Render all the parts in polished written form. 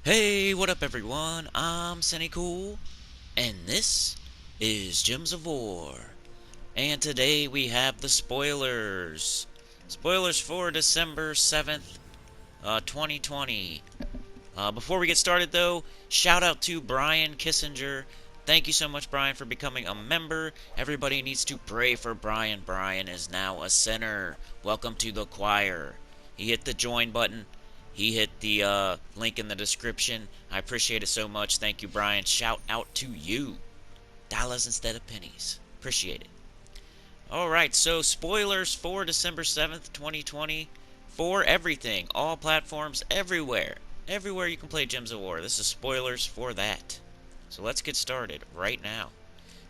Hey, what up everyone? I'm Sinnycool, and this is Gems of War. And today we have the spoilers. Spoilers for December 7th, 2020. Before we get started though, shout out to Brian Kissinger. Thank you so much, Brian, for becoming a member. Everybody needs to pray for Brian. Brian is now a sinner. Welcome to the choir. He hit the join button. He hit the link in the description. I appreciate it so much. Thank you, Brian. Shout out to you. Dollars instead of pennies. Appreciate it. Alright, so spoilers for December 7th, 2020. For everything. All platforms, everywhere. Everywhere you can play Gems of War. This is spoilers for that. So let's get started right now.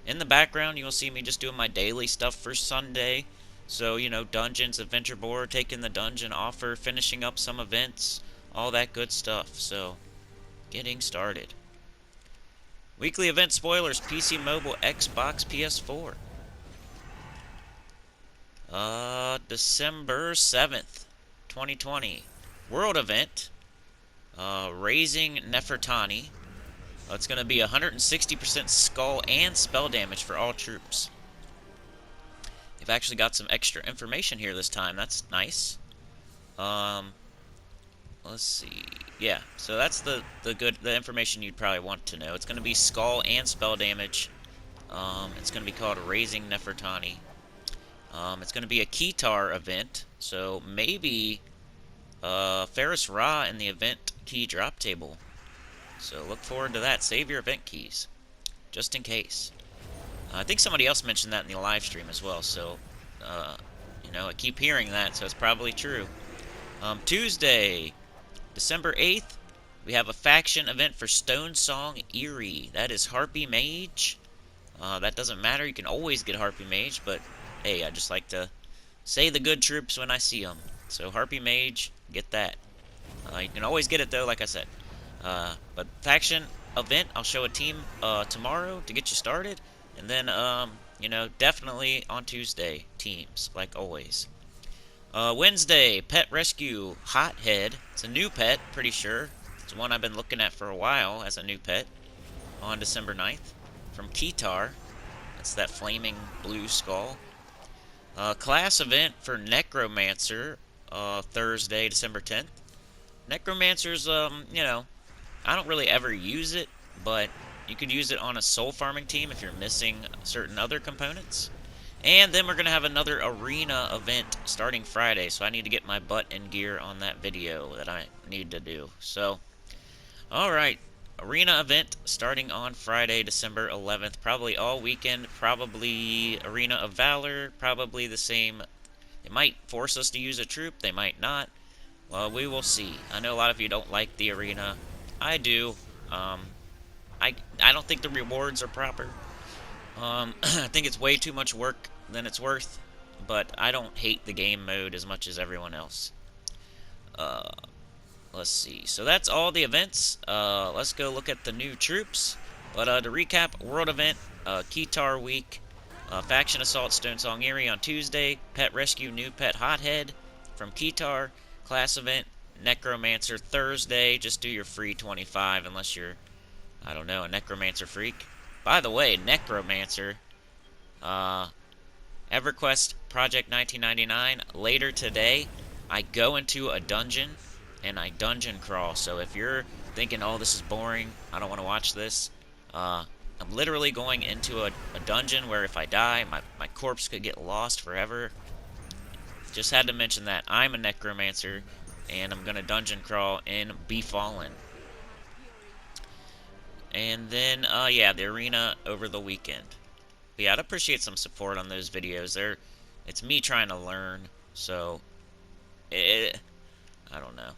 In the background, you'll see me just doing my daily stuff for Sunday. So, dungeons, adventure board, taking the dungeon offer, finishing up some events, all that good stuff. So, getting started. Weekly event spoilers, PC, mobile, Xbox, PS4. December 7th, 2020. World event. Raising Nefertani. It's going to be 160% skull and spell damage for all troops. They've actually got some extra information here this time. That's nice. Let's see. Yeah, so that's the information you'd probably want to know. It's going to be skull and spell damage. It's going to be called Raising Nefertani. It's going to be a Keytar event, so maybe Ferris Ra in the event key drop table. So look forward to that. Save your event keys, just in case. I think somebody else mentioned that in the live stream as well, so, I keep hearing that, so it's probably true. Tuesday, December 8th, we have a faction event for Stone Song Eerie. That is Harpy Mage. That doesn't matter, you can always get Harpy Mage, but, hey, I just like to say the good troops when I see them. So Harpy Mage, get that. You can always get it, though, like I said. But faction event, I'll show a team tomorrow to get you started. And then, definitely on Tuesday, teams, like always. Wednesday, Pet Rescue Hothead. It's a new pet, pretty sure. It's one I've been looking at for a while as a new pet. On December 9th. From Keytar. That's that flaming blue skull. Class event for Necromancer. Thursday, December 10th. Necromancer's, I don't really ever use it, but you could use it on a soul farming team if you're missing certain other components. And then we're going to have another arena event starting Friday, so I need to get my butt in gear on that video that I need to do. So, alright, arena event starting on Friday, December 11th, probably all weekend, probably Arena of Valor, probably the same. They might force us to use a troop, they might not. Well, we will see. I know a lot of you don't like the arena. I do. I don't think the rewards are proper. I think it's way too much work than it's worth, but I don't hate the game mode as much as everyone else. Let's see. So that's all the events. Let's go look at the new troops. But to recap, world event, Keytar week, faction assault Stone Song Eerie on Tuesday, pet rescue new pet Hothead from Keytar, class event Necromancer Thursday. Just do your free 25 unless you're, I don't know, a Necromancer freak. By the way, Necromancer, EverQuest Project 1999, later today, I go into a dungeon, and I dungeon crawl. So if you're thinking, oh, this is boring, I don't want to watch this, I'm literally going into a dungeon where if I die, my corpse could get lost forever. Just had to mention that. I'm a Necromancer, and I'm going to dungeon crawl in Befallen. And then, yeah, the arena over the weekend. But yeah, I'd appreciate some support on those videos. It's me trying to learn, so I don't know.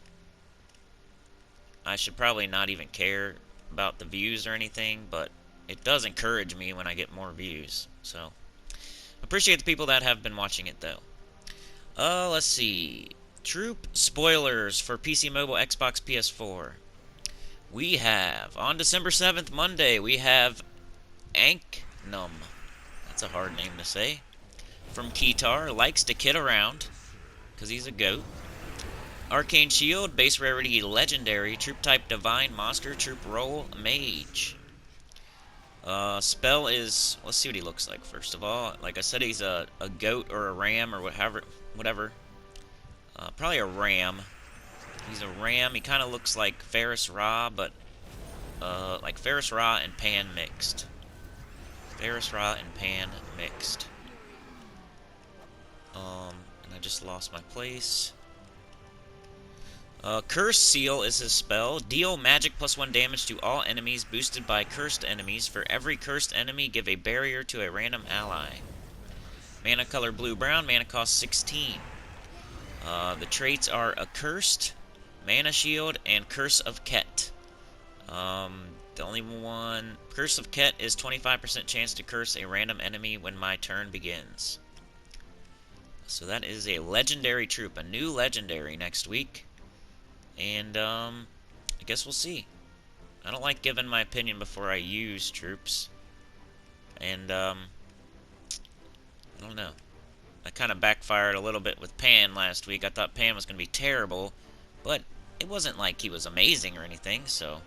I should probably not even care about the views or anything, but it does encourage me when I get more views. So, appreciate the people that have been watching it, though. Let's see. Troop spoilers for PC, mobile, Xbox, PS4. We have, on December 7th, Monday, we have Anknum. That's a hard name to say. From Keytar, likes to kid around, because he's a goat. Arcane Shield, base rarity legendary, troop type divine monster, troop role mage. Spell is, let's see what he looks like first of all. Like I said, he's a goat or a ram or whatever. Probably a ram. He's a ram. He kind of looks like Ferris Ra, but like Ferris Ra and Pan mixed. Ferris Ra and Pan mixed. And I just lost my place. Curse Seal is his spell. Deal magic +1 damage to all enemies boosted by cursed enemies. For every cursed enemy, give a barrier to a random ally. Mana color blue-brown. Mana cost 16. The traits are Accursed, Mana Shield, and Curse of Ket. The only one... Curse of Ket is 25% chance to curse a random enemy when my turn begins. So that is a legendary troop. A new legendary next week. And, I guess we'll see. I don't like giving my opinion before I use troops. And, I don't know. I kind of backfired a little bit with Pan last week. I thought Pan was going to be terrible. But it wasn't like he was amazing or anything, so...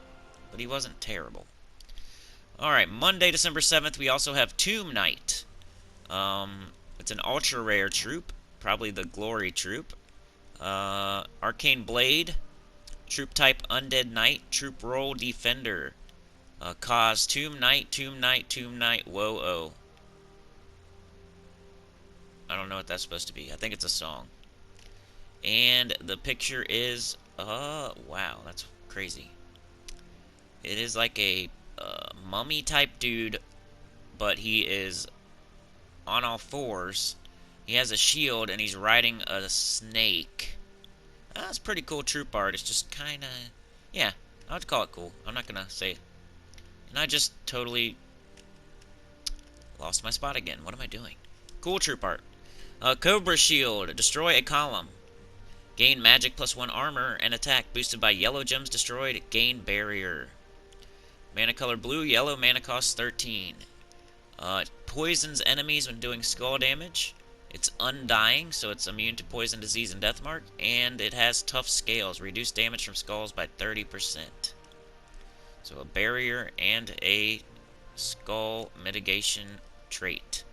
But he wasn't terrible. Alright, Monday, December 7th, we also have Tomb Knight. It's an ultra-rare troop. Probably the Glory troop. Arcane Blade. Troop type Undead Knight, troop role Defender. Cause Tomb Knight, Tomb Knight, Tomb Knight, whoa-oh. I don't know what that's supposed to be. I think it's a song. And the picture is, wow, that's crazy. It is like a mummy type dude, but he is on all fours. He has a shield and he's riding a snake. That's pretty cool troop art. It's just kind of... Yeah, I would call it cool. I'm not going to say it. And I just totally lost my spot again. What am I doing? Cool troop art. Cobra Shield. Destroy a column. Gain magic +1 armor and attack. Boosted by yellow gems destroyed. Gain barrier. Mana color blue. Yellow. Mana cost 13. Poisons enemies when doing skull damage. It's undying, so it's immune to poison, disease, and death mark. And it has tough scales. Reduce damage from skulls by 30%. So a barrier and a skull mitigation trait.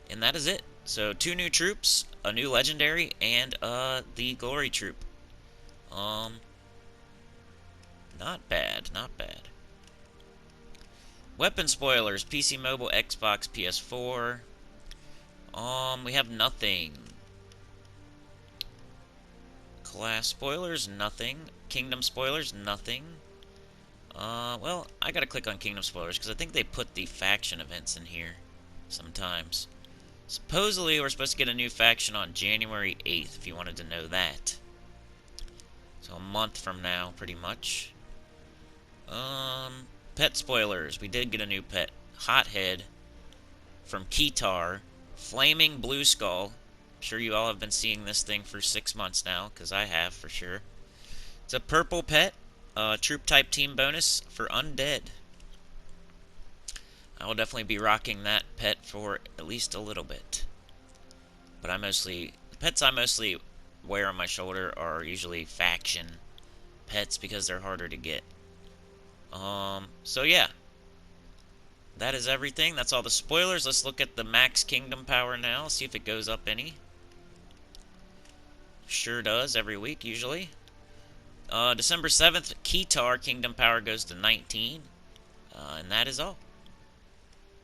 And that is it. So 2 new troops, a new legendary, and the glory troop. Not bad, not bad. Weapon spoilers, PC, mobile, Xbox, PS4. We have nothing. Class spoilers, nothing. Kingdom spoilers, nothing. Well, I gotta click on Kingdom spoilers, because I think they put the faction events in here sometimes. Supposedly, we're supposed to get a new faction on January 8th, if you wanted to know that. So a month from now, pretty much. Pet spoilers. We did get a new pet. Hothead from Keytar. Flaming Blue Skull. I'm sure you all have been seeing this thing for 6 months now, because I have for sure. It's a purple pet. Troop type team bonus for Undead. I will definitely be rocking that pet for at least a little bit. But the pets I mostly wear on my shoulder are usually faction pets because they're harder to get. So yeah. That is everything. That's all the spoilers. Let's look at the max kingdom power now. See if it goes up any. Sure does every week, usually. December 7th, Keytar kingdom power goes to 19. And that is all.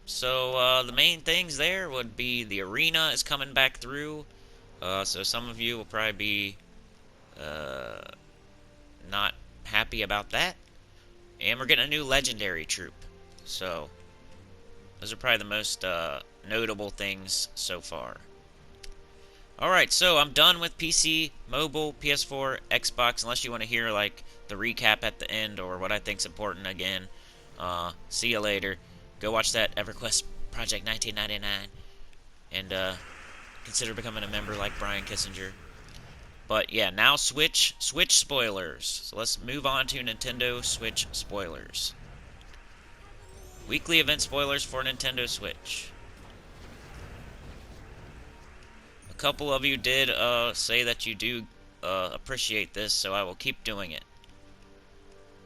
So, the main things there would be the arena is coming back through. So some of you will probably be not happy about that. And we're getting a new legendary troop. So, those are probably the most notable things so far. Alright, so I'm done with PC, mobile, PS4, Xbox, unless you want to hear, like, the recap at the end or what I think's important again. See you later. Go watch that EverQuest Project 1999. And, consider becoming a member like Brian Kissinger. But, yeah, now Switch spoilers. So let's move on to Nintendo Switch spoilers. Weekly event spoilers for Nintendo Switch. couple of you did say that you do appreciate this, so I will keep doing it.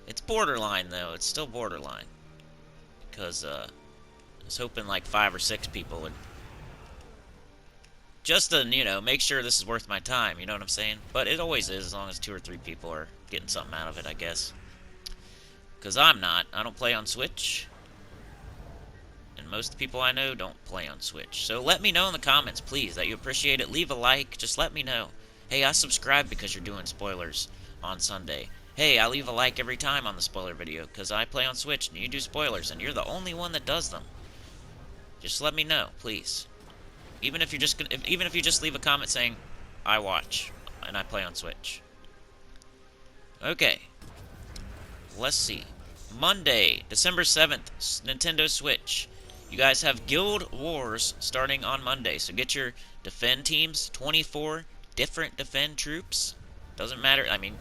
It's borderline, though. It's still borderline. Because I was hoping like 5 or 6 people would... Just to, you know, make sure this is worth my time, you know what I'm saying? But it always is, as long as 2 or 3 people are getting something out of it, I guess. Because I'm not. I don't play on Switch. And most people I know don't play on Switch. So let me know in the comments, please, that you appreciate it. Leave a like. Just let me know. Hey, I subscribe because you're doing spoilers on Sunday. Hey, I leave a like every time on the spoiler video because I play on Switch and you do spoilers and you're the only one that does them. Just let me know, please. Even if you just leave a comment saying I watch and I play on Switch. Okay. Let's see. Monday, December 7th, Nintendo Switch. You guys have Guild Wars starting on Monday, so get your defend teams, 24 different defend troops. Doesn't matter, I mean,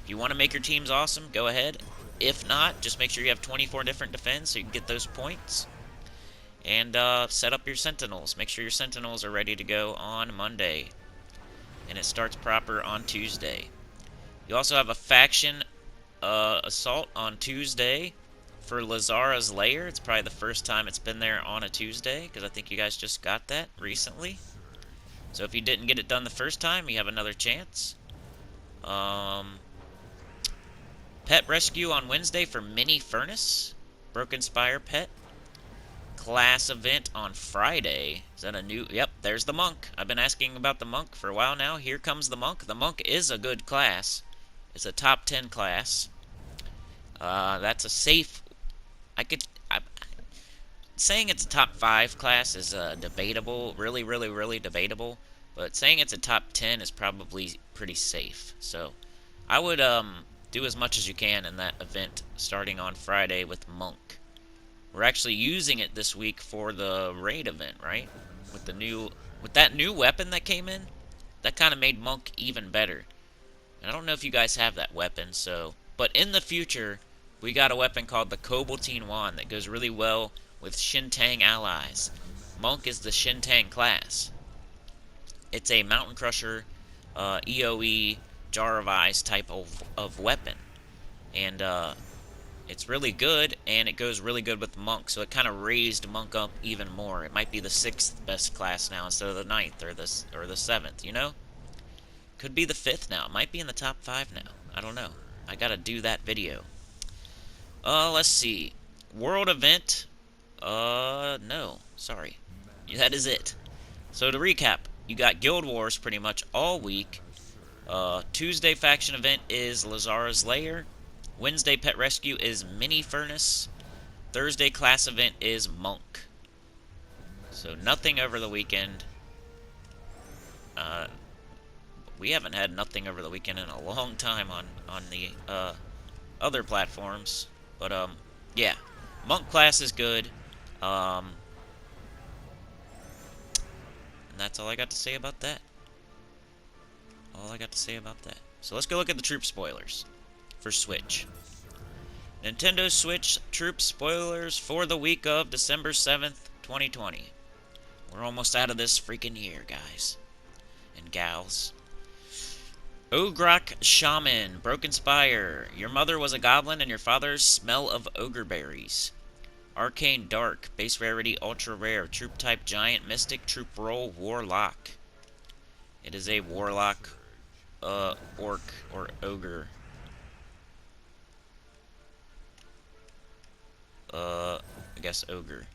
if you want to make your teams awesome, go ahead. If not, just make sure you have 24 different defends so you can get those points. And set up your sentinels. Make sure your sentinels are ready to go on Monday. And it starts proper on Tuesday. You also have a faction assault on Tuesday for Lazara's Lair. It's probably the first time it's been there on a Tuesday, because I think you guys just got that recently. So if you didn't get it done the first time, you have another chance. Pet Rescue on Wednesday for Mini Furnace. Broken Spire Pet. Class event on Friday. Is that a new... Yep, there's the monk. I've been asking about the monk for a while now. Here comes the monk. The monk is a good class. It's a top 10 class. That's a safe... saying it's a top 5 class is debatable. Really debatable. But saying it's a top 10 is probably pretty safe. So, I would do as much as you can in that event starting on Friday with monk. We're actually using it this week for the raid event, right? With that new weapon that came in, that kind of made monk even better. And I don't know if you guys have that weapon, so... But in the future, we got a weapon called the Cobaltine Wand that goes really well with Shintang allies. Monk is the Shintang class. It's a Mountain Crusher, EOE, Jar of Ice type of weapon. And, it's really good, and it goes really good with Monk, so it kind of raised Monk up even more. It might be the 6th best class now instead of the 9th or the 7th, you know? Could be the 5th now. It might be in the top 5 now. I don't know. I gotta do that video. Let's see. World event. No. Sorry. That is it. So to recap, you got Guild Wars pretty much all week. Tuesday faction event is Lazara's Lair. Wednesday Pet Rescue is Mini Furnace. Thursday class event is Monk. So nothing over the weekend. We haven't had nothing over the weekend in a long time on the other platforms. But yeah. Monk class is good. And that's all I got to say about that. So let's go look at the troop spoilers for Switch. Nintendo Switch troop spoilers for the week of December 7th, 2020. We're almost out of this freaking year, guys and gals. Ogrok Shaman, Broken Spire. Your mother was a goblin and your father's smell of ogre berries. Arcane Dark, base rarity, ultra rare, troop type giant, mystic, troop roll, warlock. It is a warlock, orc, or ogre. I guess ogre.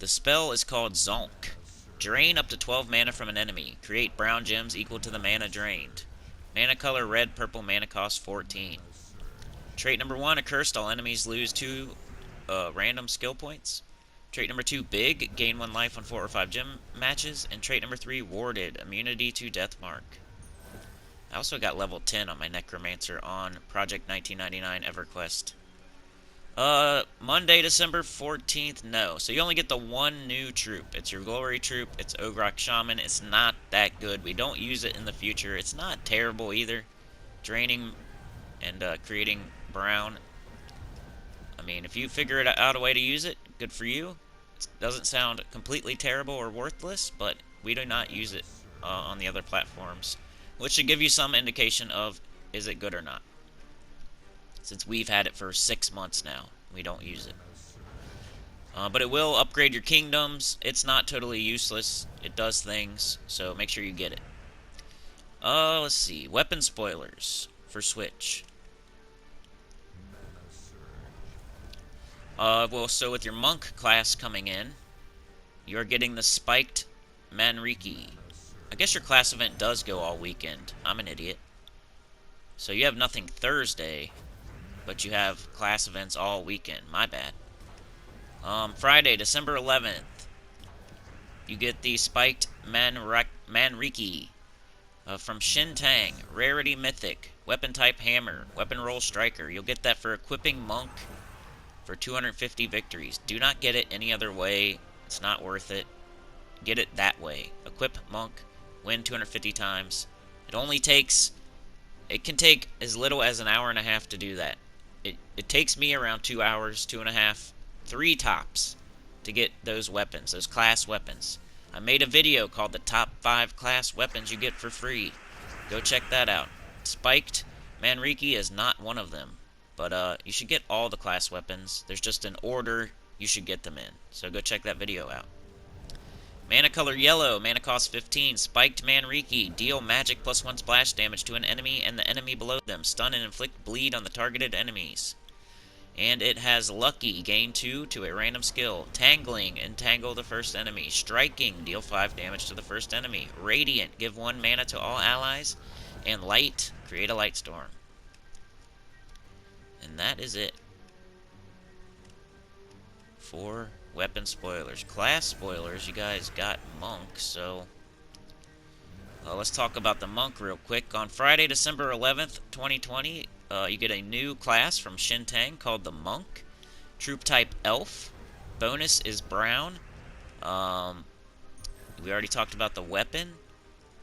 The spell is called Zonk. Drain up to 12 mana from an enemy. Create brown gems equal to the mana drained. Mana color red, purple, mana cost 14. Trait number 1, accursed, all enemies lose 2 random skill points. Trait number 2, big, gain 1 life on 4 or 5 gem matches. And trait number 3, warded, immunity to death mark. I also got level 10 on my Necromancer on Project 1999 EverQuest. Monday, December 14th, no. So you only get the one new troop. It's your glory troop. It's Ogrok Shaman. It's not that good. We don't use it in the future. It's not terrible either. Draining and creating brown. I mean, if you figure out a way to use it, good for you. It doesn't sound completely terrible or worthless, but we do not use it on the other platforms, which should give you some indication of is it good or not. Since we've had it for 6 months now, we don't use it. But it will upgrade your kingdoms. It's not totally useless. It does things, so make sure you get it. Let's see. Weapon spoilers for Switch. Well, so with your monk class coming in, you're getting the spiked Manriki. I guess your class event does go all weekend. I'm an idiot. So you have nothing Thursday, but you have class events all weekend. My bad. Friday, December 11th, you get the spiked Manriki from Shintang. Rarity Mythic. Weapon type Hammer. Weapon roll Striker. You'll get that for equipping Monk for 250 victories. Do not get it any other way. It's not worth it. Get it that way. Equip Monk. Win 250 times. It can take as little as an hour and a half to do that. It takes me around 2 hours, 2.5, 3 tops to get those weapons, those class weapons. I made a video called the top 5 class weapons you get for free. Go check that out. Spiked Manriki is not one of them, but you should get all the class weapons. There's just an order you should get them in, so go check that video out. Mana color yellow, mana cost 15, spiked Manriki, deal magic +1 splash damage to an enemy and the enemy below them, stun and inflict bleed on the targeted enemies. And it has lucky, gain 2 to a random skill, tangling, entangle the first enemy, striking, deal 5 damage to the first enemy, radiant, give 1 mana to all allies, and light, create a light storm. And that is it for weapon spoilers. Class spoilers, you guys got Monk, so let's talk about the Monk real quick. On Friday, December 11th, 2020, you get a new class from Shintang called the Monk. Troop type Elf. Bonus is Brown. We already talked about the weapon.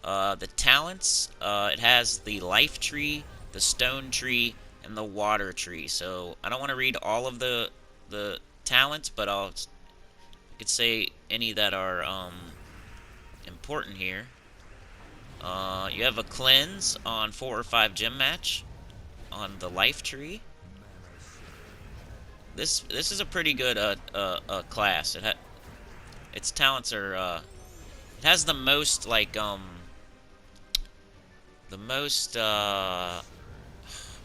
The talents, it has the Life Tree, the Stone Tree, and the Water Tree. So I don't want to read all of the talents, but I could say any that are important here. You have a cleanse on 4 or 5 gym match on the Life Tree. This is a pretty good class. Its talents are it has the most like the most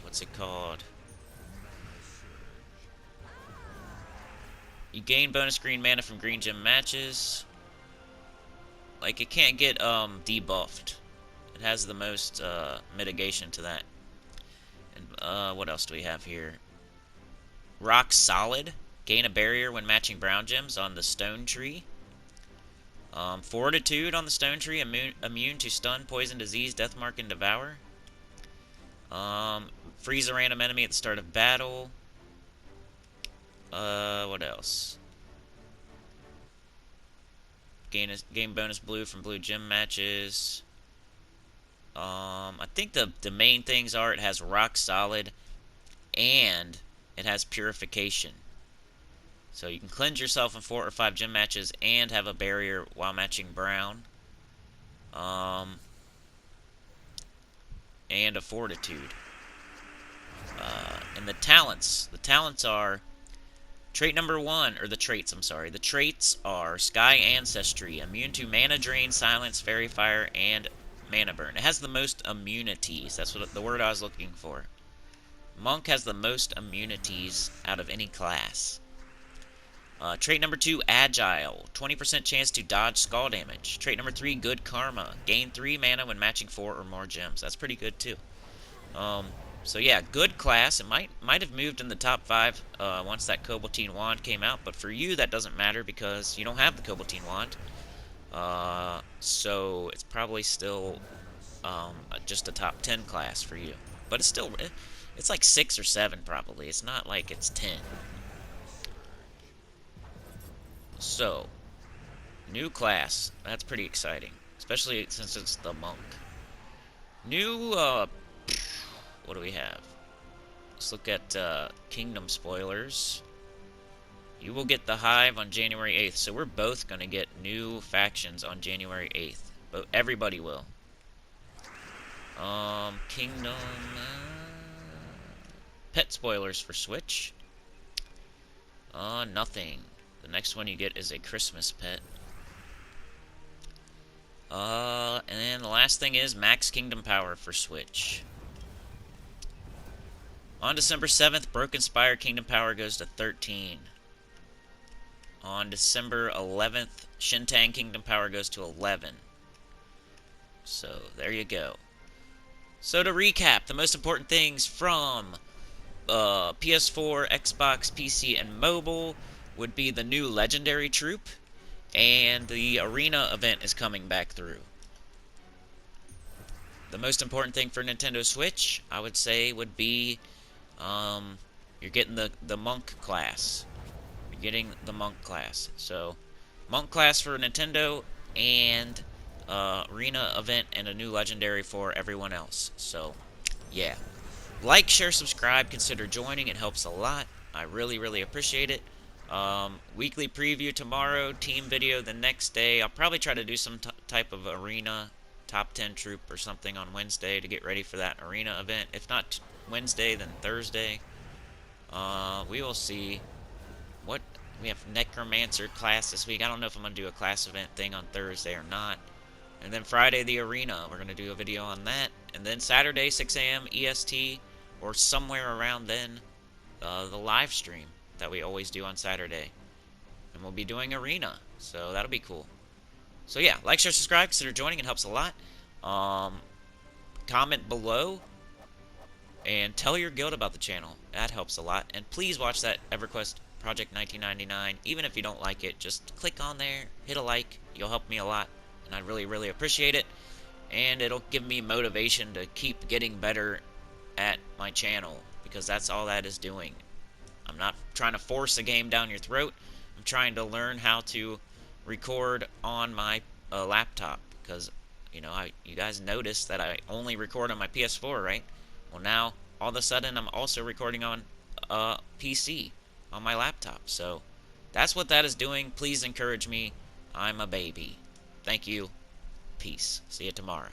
what's it called? You gain bonus green mana from green gym matches. Like, it can't get debuffed. It has the most mitigation to that. And what else do we have here? Rock Solid. Gain a barrier when matching brown gems on the Stone Tree. Fortitude on the Stone Tree. Immune to stun, poison, disease, death mark, and devour. Freeze a random enemy at the start of battle. What else? Gain bonus blue from blue gym matches. I think the main things are it has Rock Solid and it has Purification. So you can cleanse yourself in 4 or 5 gym matches and have a barrier while matching brown. And a Fortitude. And the talents are trait number 1, or the traits, I'm sorry. The traits are Sky Ancestry, immune to Mana Drain, Silence, Fairy Fire, and Mana Burn. It has the most immunities. That's what the word I was looking for. Monk has the most immunities out of any class. Trait number 2, Agile. 20% chance to dodge skull damage. Trait number 3, Good Karma. Gain 3 mana when matching 4 or more gems. That's pretty good, too. So yeah, good class. It might have moved in the top 5 once that Cobaltine Wand came out, but for you that doesn't matter because you don't have the Cobaltine Wand. So it's probably still just a top 10 class for you. But it's still, it's like 6 or 7 probably. It's not like it's 10. So, new class. That's pretty exciting, especially since it's the Monk. New, what do we have? Let's look at Kingdom spoilers. You will get the Hive on January 8th, so we're both going to get new factions on January 8th. but everybody will. Kingdom... pet spoilers for Switch. Nothing. The next one you get is a Christmas pet. And then the last thing is Max Kingdom Power for Switch. On December 7th, Broken Spire Kingdom Power goes to 13. On December 11th, Shintang Kingdom Power goes to 11. So, there you go. So, to recap, the most important things from PS4, Xbox, PC, and mobile would be the new Legendary Troop, and the Arena event is coming back through. The most important thing for Nintendo Switch, I would say, would be you're getting the Monk class. You're getting the Monk class. So, Monk class for Nintendo, and Arena event, and a new Legendary for everyone else. So, yeah. Like, share, subscribe, consider joining. It helps a lot. I really, really appreciate it. Weekly preview tomorrow, team video the next day. I'll probably try to do some type of arena top 10 troop or something on Wednesday to get ready for that arena event. If not Wednesday, then Thursday. We will see. What we have Necromancer class this week. I don't know if I'm going to do a class event thing on Thursday or not. And then Friday, the arena. We're going to do a video on that. And then Saturday, 6 a.m. EST, or somewhere around then, the live stream that we always do on Saturday. And we'll be doing arena, so that'll be cool. So yeah, like, share, subscribe, consider joining. It helps a lot. Comment below, and tell your guild about the channel. That helps a lot. And please watch that EverQuest Project 1999. Even if you don't like it, just click on there, hit a like. You'll help me a lot, and I'd really, really appreciate it. And it'll give me motivation to keep getting better at my channel, because that's all that is doing. I'm not trying to force a game down your throat. I'm trying to learn how to record on my laptop, because you guys noticed that I only record on my PS4, right? Well, now all of a sudden I'm also recording on PC on my laptop. So that's what that is doing. Please encourage me. I'm a baby. Thank you. Peace. See you tomorrow.